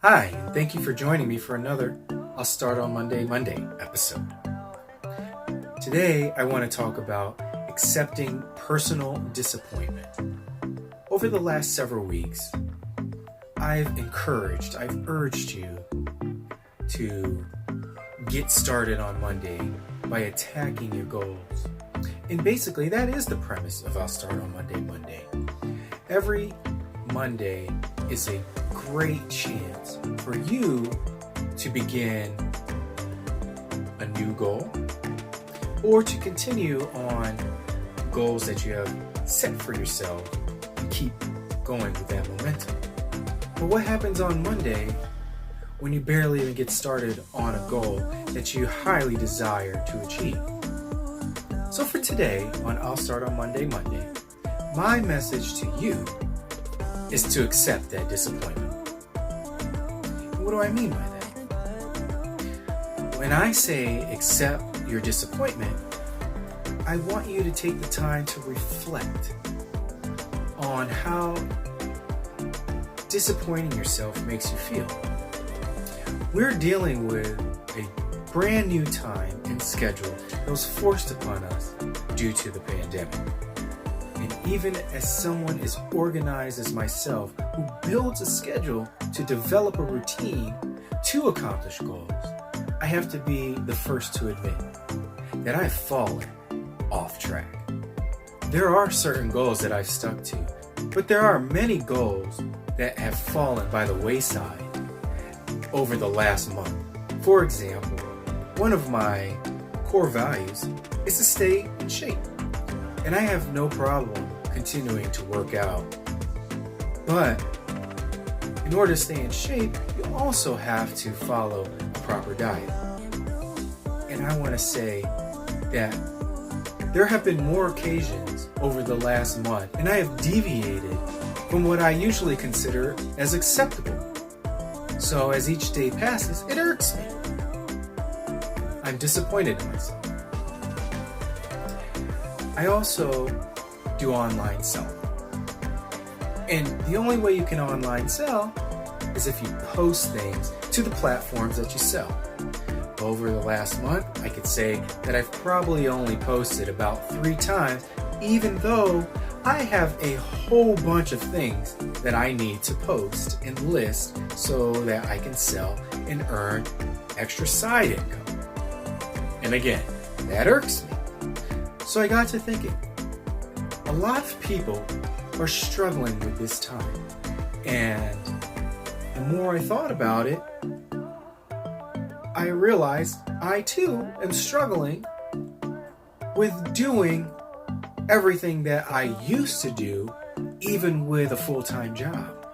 Hi, and thank you for joining me for another I'll Start on Monday episode. Today, I want to talk about accepting personal disappointment. Over the last several weeks, I've urged you to get started on Monday by attacking your goals. And basically, that is the premise of I'll Start on Monday. Every Monday is a great chance for you to begin a new goal or to continue on goals that you have set for yourself and keep going with that momentum. But what happens on Monday when you barely even get started on a goal that you highly desire to achieve? So for today on I'll Start on Monday, my message to you is to accept that disappointment. What do I mean by that? When I say accept your disappointment, I want you to take the time to reflect on how disappointing yourself makes you feel. We're dealing with a brand new time and schedule that was forced upon us due to the pandemic. And even as someone as organized as myself, who builds a schedule to develop a routine to accomplish goals, I have to be the first to admit that I've fallen off track. There are certain goals that I've stuck to, but there are many goals that have fallen by the wayside over the last month. For example, one of my core values is to stay in shape. And I have no problem continuing to work out. But in order to stay in shape, you also have to follow a proper diet. And I want to say that there have been more occasions over the last month, and I have deviated from what I usually consider as acceptable. So as each day passes, it irks me. I'm disappointed in myself. I also do online selling. And the only way you can online sell is if you post things to the platforms that you sell. Over the last month, I could say that I've probably only posted about 3 times, even though I have a whole bunch of things that I need to post and list so that I can sell and earn extra side income. And again, that irks me. So I got to thinking, a lot of people are struggling with this time. And the more I thought about it, I realized I too am struggling with doing everything that I used to do, even with a full-time job.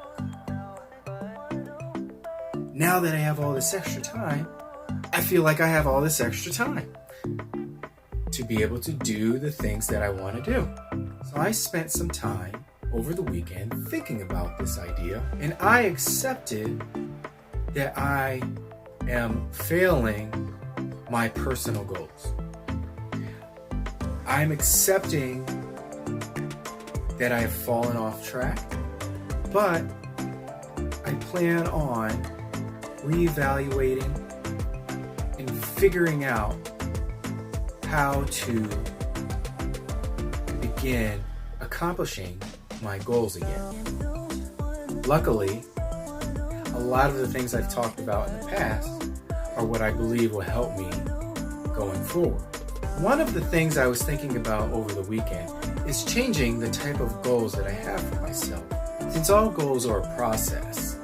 Now that I have all this extra time, I feel like I have all this extra time to be able to do the things that I want to do. So I spent some time over the weekend thinking about this idea, and I accepted that I am failing my personal goals. I'm accepting that I have fallen off track, but I plan on reevaluating and figuring out how to begin accomplishing my goals again. Luckily, a lot of the things I've talked about in the past are what I believe will help me going forward. One of the things I was thinking about over the weekend is changing the type of goals that I have for myself. Since all goals are a process,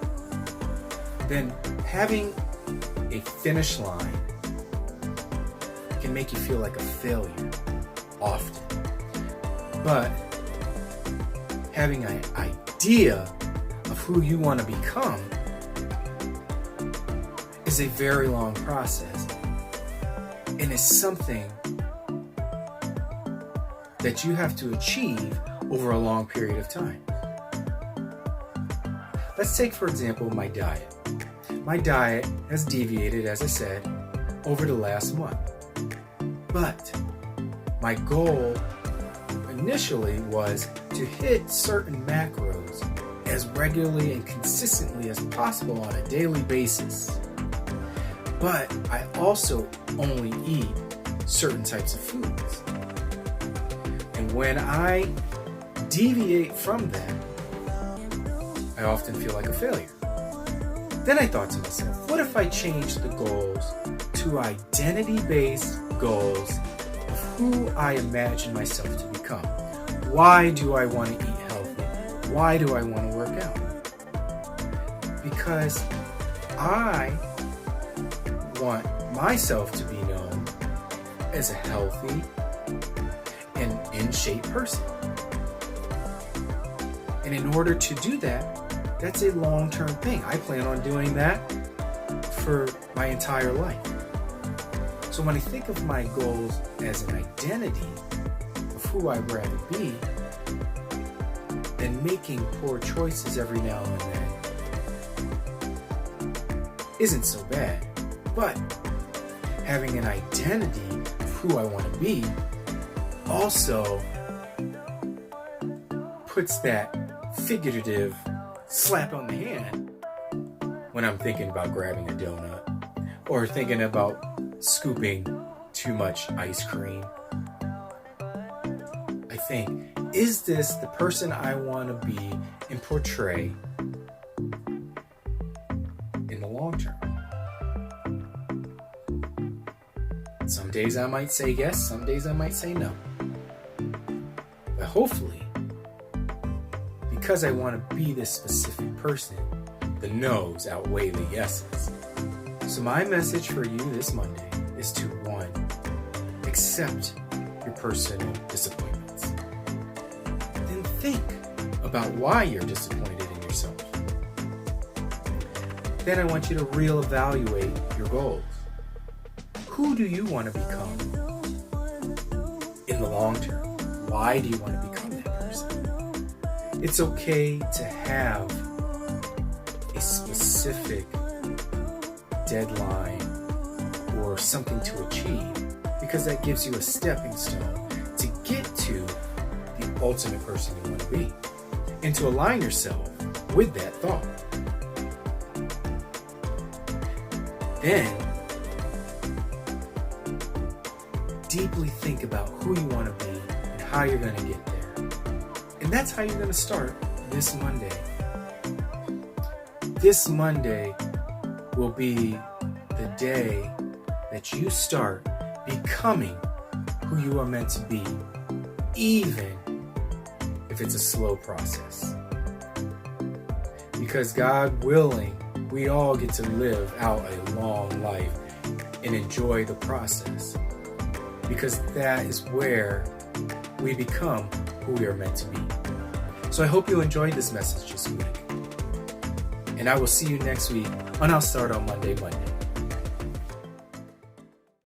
then having a finish line can make you feel like a failure often. But having an idea of who you want to become is a very long process, and it's something that you have to achieve over a long period of time. Let's take, for example, my diet. My diet has deviated, as I said, over the last month. But my goal initially was to hit certain macros as regularly and consistently as possible on a daily basis. But I also only eat certain types of foods. And when I deviate from that, I often feel like a failure. Then I thought to myself, what if I change the goals to identity-based goals of who I imagine myself to become? Why do I want to eat healthy? Why do I want to work out? Because I want myself to be known as a healthy and in-shape person. And in order to do that, that's a long-term thing. I plan on doing that for my entire life. So when I think of my goals as an identity of who I'd rather be, then making poor choices every now and then isn't so bad. But having an identity of who I want to be also puts that figurative slap on the hand when I'm thinking about grabbing a donut or thinking about scooping too much ice cream. I think, is this the person I want to be and portray in the long term? Some days I might say yes, some days I might say no. But hopefully, because I want to be this specific person, the no's outweigh the yeses. So my message for you this Monday is to, 1, accept your personal disappointments. Then think about why you're disappointed in yourself. Then I want you to reevaluate your goals. Who do you want to become in the long term? Why do you want to become that person? It's okay to have a specific deadline or something to achieve, because that gives you a stepping stone to get to the ultimate person you want to be and to align yourself with that thought. Then deeply think about who you want to be and how you're going to get there. And that's how you're going to start this Monday. This Monday will be the day that you start becoming who you are meant to be, even if it's a slow process. Because God willing, we all get to live out a long life and enjoy the process. Because that is where we become who we are meant to be. So I hope you enjoyed this message this week. And I will see you next week on I'll Start on Monday.